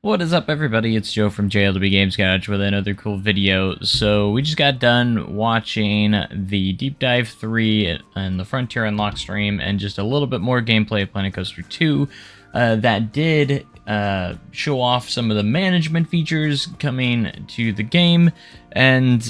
What is up, everybody? It's Joe from JLW Games Garage with another cool video. So we just got done watching the Deep Dive 3 and the Frontier Unlock stream and just a little bit more gameplay of Planet Coaster 2 that did show off some of the management features coming to the game and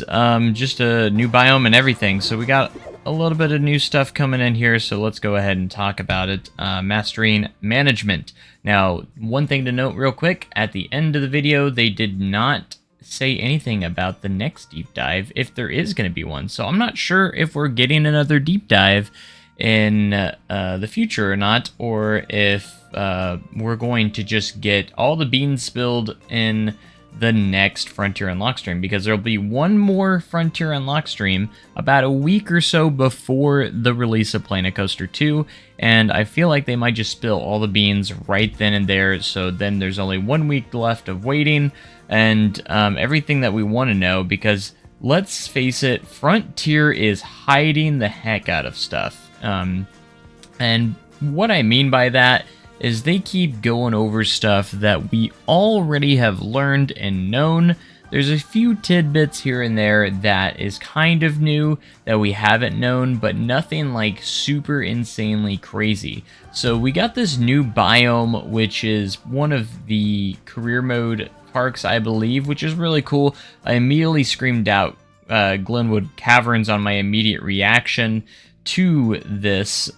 just a new biome and everything. So we got a little bit of new stuff coming in here, so let's go ahead and talk about it. Mastering management. Now, one thing to note real quick, at the end of the video, they did not say anything about the next deep dive, if there is going to be one. So I'm not sure if we're getting another deep dive in the future or not, or if we're going to just get all the beans spilled in the next Frontier Unlock stream, because there'll be one more Frontier Unlock stream about a week or so before the release of Planet Coaster 2, and I feel like they might just spill all the beans right then and there, so then there's only 1 week left of waiting, and everything that we want to know, because let's face it, Frontier is hiding the heck out of stuff. And what I mean by that is they keep going over stuff that we already have learned and known. There's a few tidbits here and there that is kind of new that we haven't known, but nothing like super insanely crazy. So we got this new biome, which is one of the career mode parks, I believe, which is really cool. I immediately screamed out Glenwood Caverns on my immediate reaction to this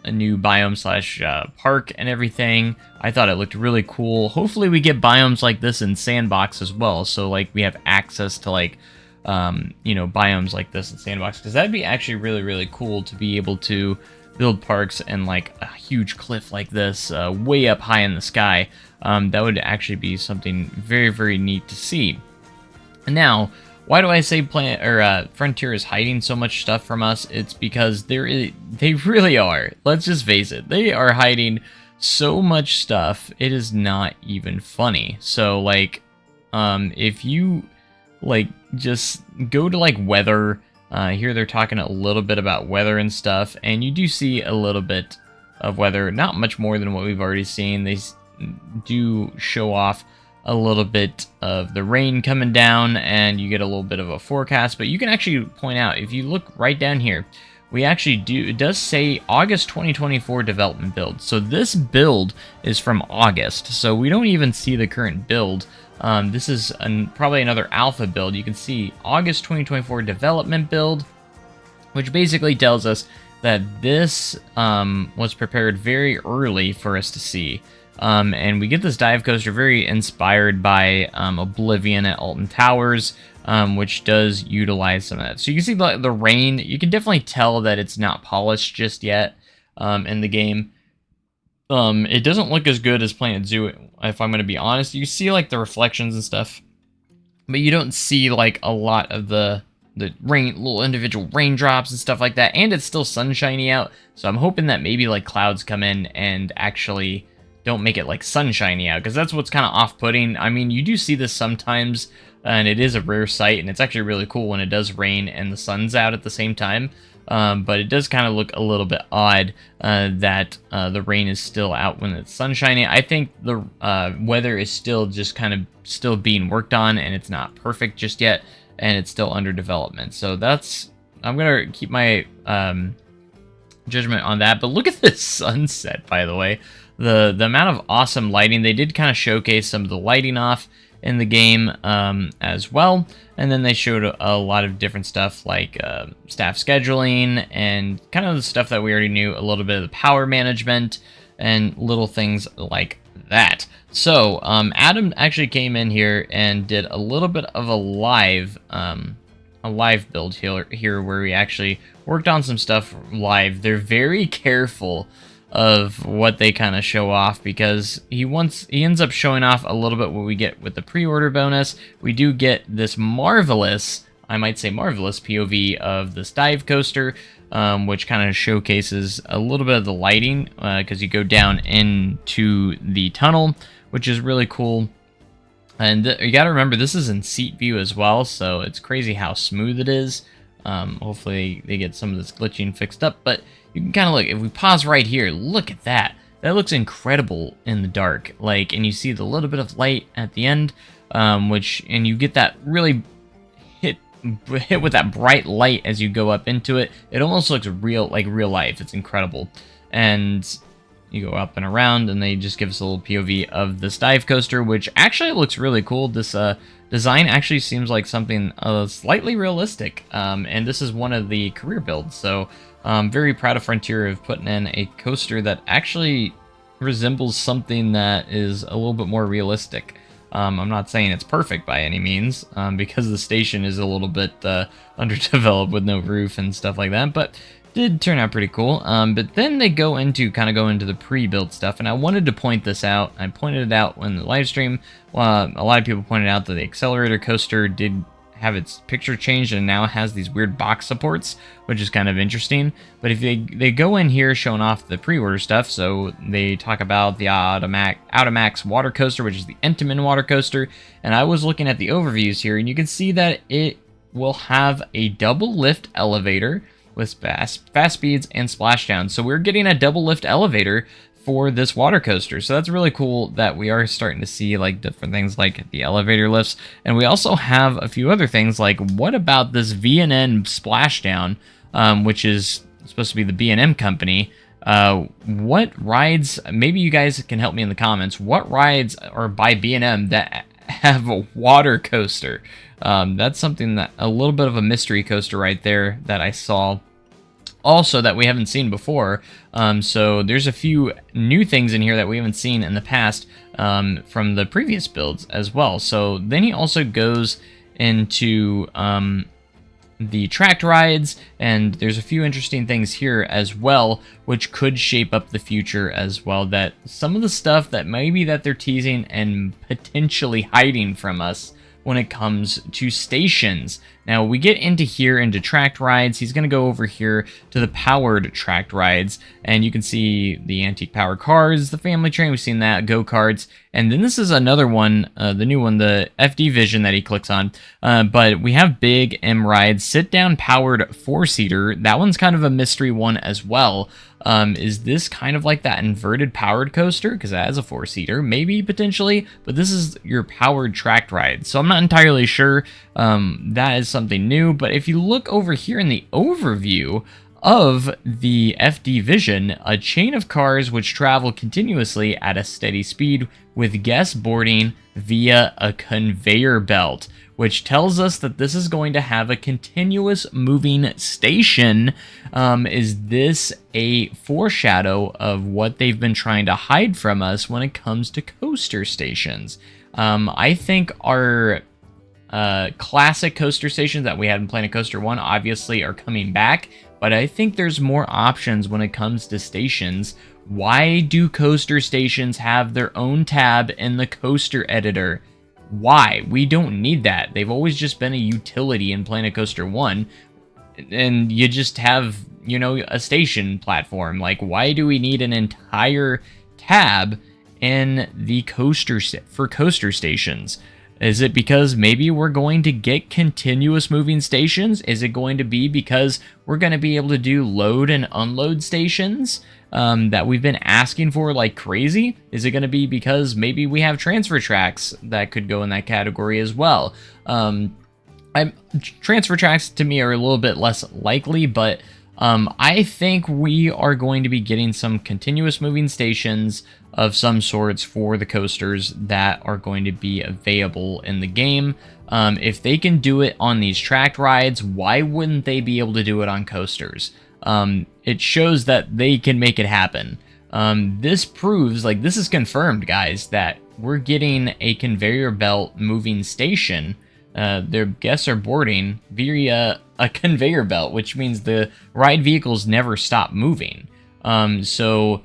a new biome slash park and everything. I thought it looked really cool. Hopefully we get biomes like this in Sandbox as well, so like we have access to like you know, biomes like this in Sandbox, because that'd be actually really cool to be able to build parks and like a huge cliff like this way up high in the sky. That would actually be something very neat to see. And now, why do I say Frontier is hiding so much stuff from us? It's because they really are. Let's just face it. They are hiding so much stuff. It is not even funny. So like, if you like just go to like weather, here they're talking a little bit about weather and stuff, and you do see a little bit of weather, not much more than what we've already seen. They do show off a little bit of the rain coming down, and you get a little bit of a forecast, but you can actually point out, if you look right down here, we actually do, it does say August 2024 development build. So this build is from August, so we don't even see the current build. This is probably another alpha build. You can see August 2024 development build, which basically tells us that this was prepared very early for us to see. And we get this dive coaster very inspired by Oblivion at Alton Towers, which does utilize some of that. So you can see the rain. You can definitely tell that it's not polished just yet in the game. It doesn't look as good as Planet Zoo, if I'm going to be honest. You see like the reflections and stuff, but you don't see like a lot of the rain, little individual raindrops and stuff like that. And it's still sunshiny out, so I'm hoping that maybe like clouds come in and actually don't make it like sunshiny out, because that's what's kind of off-putting. I mean, you do see this sometimes, and it is a rare sight, and it's actually really cool when it does rain and the sun's out at the same time. But it does kind of look a little bit odd that the rain is still out when it's sunshiny. I think the weather is still just kind of still being worked on, and it's not perfect just yet, and it's still under development. So that's, I'm gonna keep my judgment on that. But look at this sunset, by the way. The amount of awesome lighting. They did kind of showcase some of the lighting off in the game as well, and then they showed a lot of different stuff like staff scheduling and kind of the stuff that we already knew, a little bit of the power management and little things like that. So Adam actually came in here and did a little bit of a live build here where we actually worked on some stuff live. They're very careful of what they kind of show off, because he ends up showing off a little bit what we get with the pre-order bonus. We do get this marvelous, I might say marvelous, POV of this dive coaster, which kind of showcases a little bit of the lighting, because you go down into the tunnel, which is really cool. And you got to remember, this is in seat view as well, so it's crazy how smooth it is. Hopefully they get some of this glitching fixed up, but you can kind of look, if we pause right here, look at that. that looks incredible in the dark. Like, and you see the little bit of light at the end, and you get that really hit with that bright light as you go up into it. It almost looks real, like real life. It's incredible. And you go up and around, and they just give us a little POV of this dive coaster, which actually looks really cool. This design actually seems like something slightly realistic, and this is one of the career builds, so I'm very proud of Frontier of putting in a coaster that actually resembles something that is a little bit more realistic. I'm not saying it's perfect by any means, because the station is a little bit underdeveloped with no roof and stuff like that, but did turn out pretty cool. But then they go into the pre-built stuff, and I wanted to point this out. I pointed it out in the live stream. A lot of people pointed out that the accelerator coaster did have its picture changed and now has these weird box supports, which is kind of interesting. But if they go in here showing off the pre-order stuff, so they talk about the Automax water coaster, which is the Entenmann water coaster, and I was looking at the overviews here, and you can see that it will have a double lift elevator with fast speeds and splashdown. So we're getting a double lift elevator for this water coaster. So that's really cool that we are starting to see like different things like the elevator lifts. And we also have a few other things like, what about this V&N splashdown, which is supposed to be the B&M company. What rides, maybe you guys can help me in the comments, what rides are by B&M that have a water coaster? That's something that a little bit of a mystery coaster right there that I saw also that we haven't seen before. So there's a few new things in here that we haven't seen in the past from the previous builds as well. So then he also goes into the tracked rides, and there's a few interesting things here as well, which could shape up the future as well. That some of the stuff that maybe that they're teasing and potentially hiding from us when it comes to stations. Now we get into tracked rides. He's going to go over here to the powered tracked rides, and you can see the antique power cars, the family train, we've seen that, go-karts, and then this is another one, the new one, the FD Vision that he clicks on, but we have Big M Rides, sit-down powered four-seater. That one's kind of a mystery one as well. Is this kind of like that inverted powered coaster? Because it has a four-seater, maybe, potentially, but this is your powered tracked ride. So I'm not entirely sure. That is something new, but if you look over here in the overview of the FD Vision, a chain of cars which travel continuously at a steady speed with guests boarding via a conveyor belt, which tells us that this is going to have a continuous moving station. Is this a foreshadow of what they've been trying to hide from us when it comes to coaster stations? I think our classic coaster stations that we had in Planet Coaster 1 obviously are coming back, but I think there's more options when it comes to stations. Why do coaster stations have their own tab in the coaster editor? Why? We don't need that. They've always just been a utility in Planet Coaster 1, and you just have, you know, a station platform. Like, why do we need an entire tab in the coaster for coaster stations? Is it because maybe we're going to get continuous moving stations? Is it going to be because we're going to be able to do load and unload stations that we've been asking for like crazy? Is it going to be because maybe we have transfer tracks that could go in that category as well? Transfer tracks to me are a little bit less likely, but I think we are going to be getting some continuous moving stations of some sorts for the coasters that are going to be available in the game. If they can do it on these tracked rides, why wouldn't they be able to do it on coasters? It shows that they can make it happen. This proves, like, this is confirmed, guys, that we're getting a conveyor belt moving station. Their guests are boarding via a conveyor belt, which means the ride vehicles never stop moving. So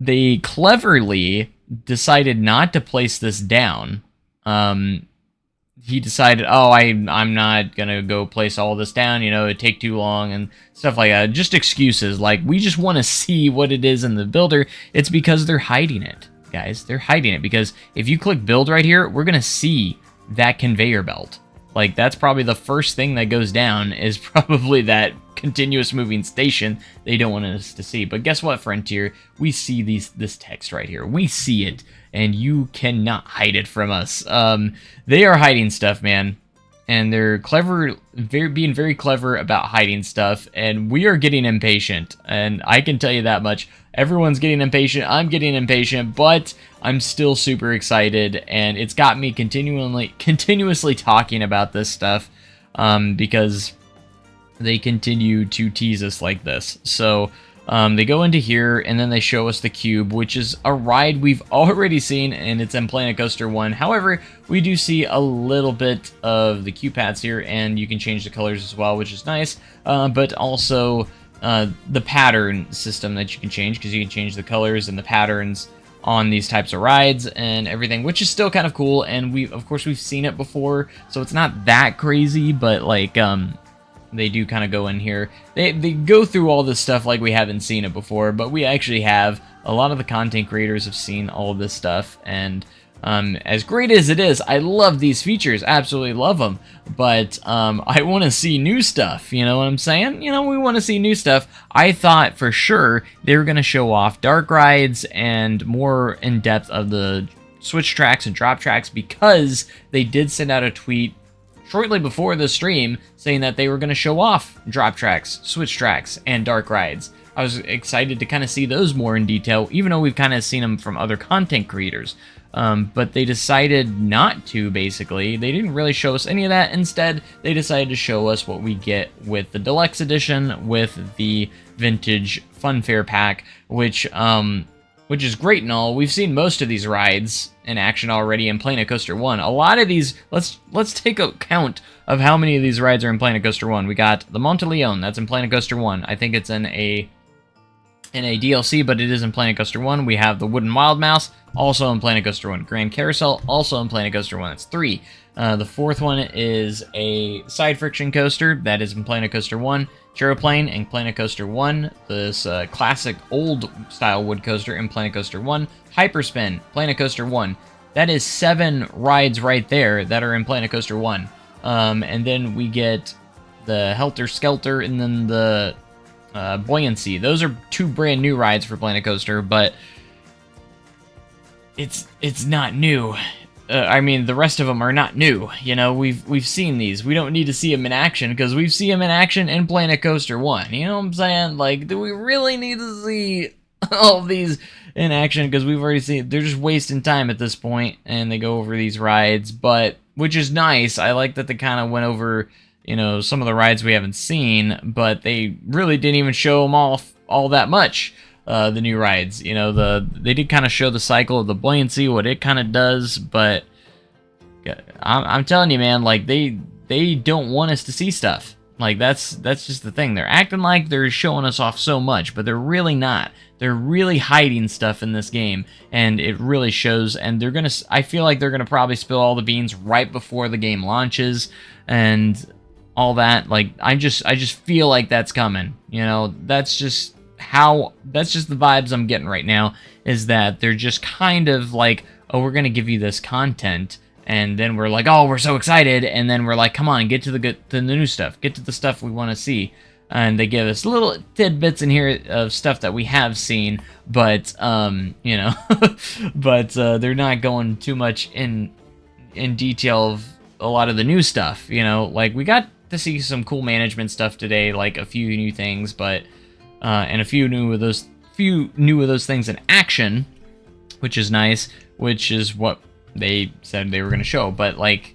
they cleverly decided not to place this down. He decided, oh, I'm not gonna go place all this down, you know, it'd take too long and stuff like that. Just excuses, like, we just want to see what it is in the builder. It's because they're hiding it, guys. They're hiding it, because if you click build right here, we're gonna see that conveyor belt. Like, that's probably the first thing that goes down, is probably that continuous moving station they don't want us to see. But guess what, Frontier? We see this text right here. We see it, and you cannot hide it from us. They are hiding stuff, man. And they're clever, being very clever about hiding stuff, and we are getting impatient, and I can tell you that much. Everyone's getting impatient, I'm getting impatient, but I'm still super excited, and it's got me continuously talking about this stuff, because they continue to tease us like this. So they go into here, and then they show us the cube, which is a ride we've already seen, and it's in Planet Coaster 1. However, we do see a little bit of the cube pads here, and you can change the colors as well, which is nice. But also the pattern system that you can change, because you can change the colors and the patterns on these types of rides and everything, which is still kind of cool. And of course we've seen it before, so it's not that crazy, but like they do kind of go in here. They go through all this stuff like we haven't seen it before, but we actually have. A lot of the content creators have seen all of this stuff, and as great as it is, I love these features, absolutely love them, but I want to see new stuff, you know what I'm saying? You know, we want to see new stuff. I thought for sure they were going to show off dark rides and more in depth of the switch tracks and drop tracks, because they did send out a tweet shortly before the stream saying that they were going to show off drop tracks, switch tracks, and dark rides. I was excited to kind of see those more in detail, even though we've kind of seen them from other content creators. But they decided not to, basically. They didn't really show us any of that. Instead, they decided to show us what we get with the Deluxe Edition, with the Vintage Funfair Pack, which is great and all. We've seen most of these rides in action already in Planet Coaster 1. A lot of these, let's take a count of how many of these rides are in Planet Coaster 1. We got the Monte Leon, that's in Planet Coaster 1. I think it's in a DLC, but it is in Planet Coaster 1. We have the Wooden Wild Mouse, also in Planet Coaster 1. Grand Carousel, also in Planet Coaster 1. That's 3. The fourth one is a side friction coaster, that is in Planet Coaster 1. Gyroplane in Planet Coaster 1. This classic old style wood coaster in Planet Coaster 1. Hyperspin, Planet Coaster 1. That is 7 rides right there that are in Planet Coaster 1. And then we get the Helter Skelter and then the Buoyancy. Those are 2 brand new rides for Planet Coaster, but it's not new. I mean, the rest of them are not new. You know, we've seen these. We don't need to see them in action, because we've seen them in action in Planet Coaster 1. You know what I'm saying? Like, do we really need to see all of these in action? Because we've already seen, they're just wasting time at this point, and they go over these rides, but, which is nice. I like that they kind of went over, you know, some of the rides we haven't seen, but they really didn't even show them all that much. The new rides, you know, they did kind of show the cycle of the Buoyancy, what it kind of does, but I'm telling you, man, like they don't want us to see stuff. Like that's just the thing. They're acting like they're showing us off so much, but they're really not. They're really hiding stuff in this game, and it really shows. And I feel like they're gonna probably spill all the beans right before the game launches, and all that. Like I just feel like that's coming. You know, that's just the vibes I'm getting right now, is that they're just kind of like, oh, we're gonna give you this content, and then we're like, oh, we're so excited, and then we're like, come on, get to the new stuff, get to the stuff we want to see, and they give us little tidbits in here of stuff that we have seen, but you know, but they're not going too much in detail of a lot of the new stuff. You know, like we got to see some cool management stuff today, like a few new things, but and a few new of those things in action, which is nice, which is what they said they were going to show. But like,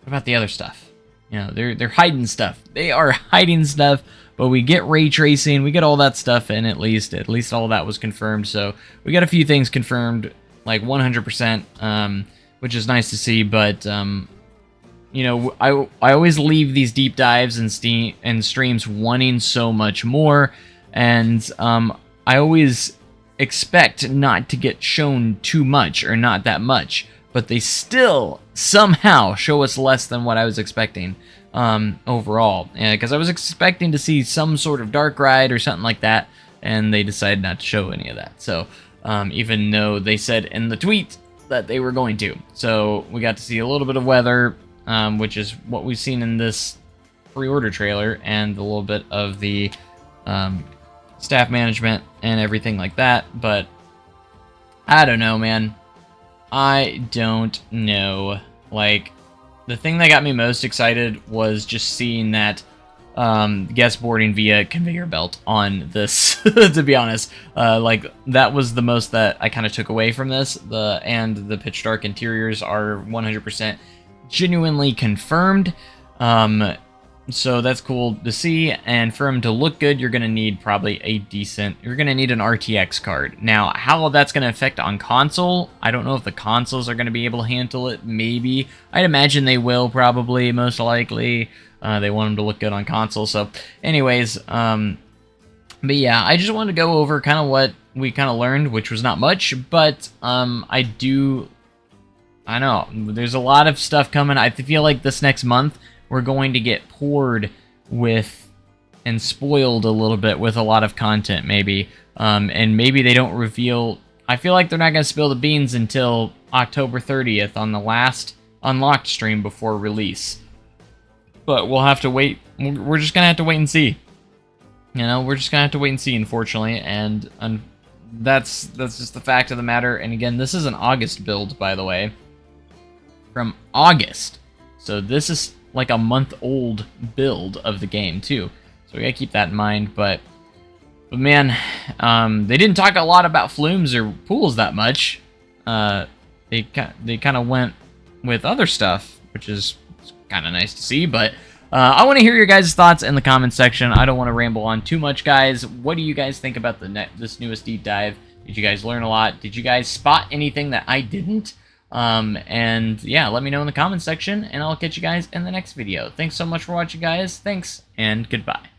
what about the other stuff? You know, they're hiding stuff. They are hiding stuff, but we get ray tracing, we get all that stuff, and at least all that was confirmed. So we got a few things confirmed, like 100%, which is nice to see. But you know, I always leave these deep dives and streams wanting so much more. And I always expect not to get shown too much or not that much, but they still somehow show us less than what I was expecting overall. Because I was expecting to see some sort of dark ride or something like that, and they decided not to show any of that. So even though they said in the tweet that they were going to. So we got to see a little bit of weather, which is what we've seen in this pre-order trailer and a little bit of the staff management and everything like that. But I don't know, man. I don't know. Like, the thing that got me most excited was just seeing that guest boarding via conveyor belt on this, to be honest. Like, that was the most that I kind of took away from this. And the pitch dark interiors are 100% genuinely confirmed. So that's cool to see, and for them to look good, you're going to need probably you're going to need an RTX card. Now, how that's going to affect on console, I don't know if the consoles are going to be able to handle it, maybe. I'd imagine they will, probably, most likely. They want them to look good on console, so anyways, but yeah, I just wanted to go over kind of what we kind of learned, which was not much, but I know, there's a lot of stuff coming. I feel like this next month, we're going to get poured with and spoiled a little bit with a lot of content, maybe. And maybe they don't reveal... I feel like they're not going to spill the beans until October 30th on the last Unlocked stream before release. But we'll have to wait. We're just going to have to wait and see. You know, we're just going to have to wait and see, unfortunately. And that's just the fact of the matter. And again, this is an August build, by the way. From August. So this is like a month-old build of the game, too. So we gotta keep that in mind, but man, they didn't talk a lot about flumes or pools that much. They kind of went with other stuff, which is kind of nice to see, but I want to hear your guys' thoughts in the comments section. I don't want to ramble on too much, guys. What do you guys think about this newest deep dive? Did you guys learn a lot? Did you guys spot anything that I didn't? And yeah, let me know in the comments section, and I'll catch you guys in the next video. Thanks so much for watching, guys. Thanks, and goodbye.